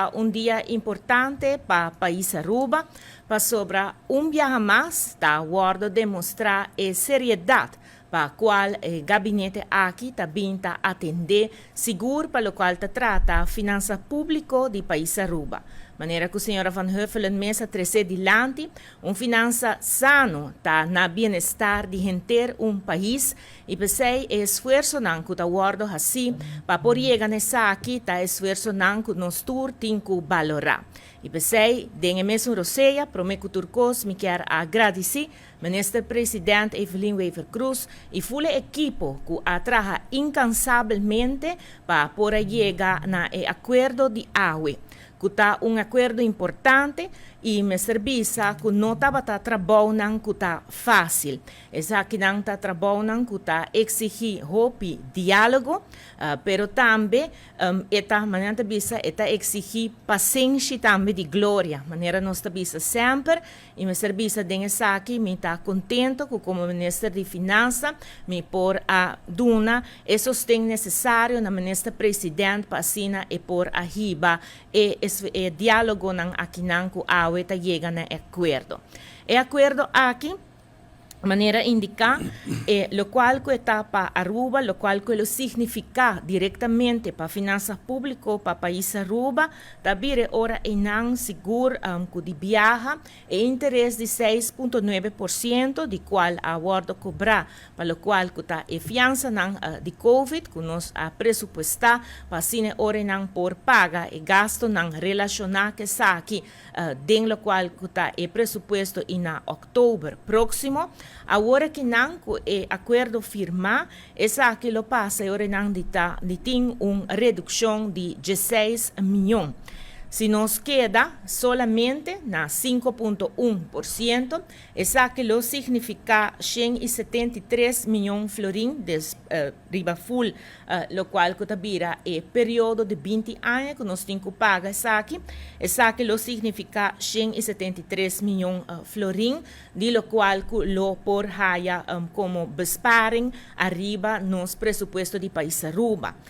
Un día importante para País Aruba, para sobre un viaje más, está aguardo demonstrar seriedade para qual o gabinete aqui também está atender seguro para o qual está trata finança pública de País Aruba. Maneira que a senhora Van Huffelen mesa trazer dilante, finança sano tá na bem-estar de gente país e pensei esforço não que tá guardo assim para por chegar nessa aqui tá esforço não que nós tur tinco valorar. E pensei, dengue mesmo roceia, prometo turcos me quer agradecer ministro presidente Evelyn Wever Cruz e full equipo que trabalha incansavelmente para por chegar na acordo de AUE. Que está acordo importante e me serviça que não estava trabalhando que está fácil. Essa que não está trabalhando que está exigir hope diálogo, pero também esta maneira bisa está exigir paciência também de glória. Maneira nós bisa sempre e me serviça dessa aqui me está contente que como ministro de finanças me por a duna e sostém necessário na ministra presidente para assinar e por a riba e diálogo nan aqui nan ku awe ta llega na acordo. Acordo aqui maneira indicar lo qual que está para Aruba, lo qual que lo significa diretamente para finanças públicas para país Aruba, também ora não seguro que de viaja e interesse de 6,9% de qual a acordo cobrar para o qual que está a fiança de Covid que nós a pressupostar para sine ora não por paga e gasto não relacionar que sa aqui den lo qual que está a pressuposto na outubro próximo. Agora que não é acordo firmar, essa que lo passa agora não de tem uma redução de 16 milhões. Se nos queda solamente na 5,1%, essa que lo significa 173 milhões florin riba full, lo qual que tabira é período de 20 anos que nós temos que pagar essa que lo significa 173 milhões florin, de lo qual que lo por haya como besparing arriba nos presupuesto de país Aruba.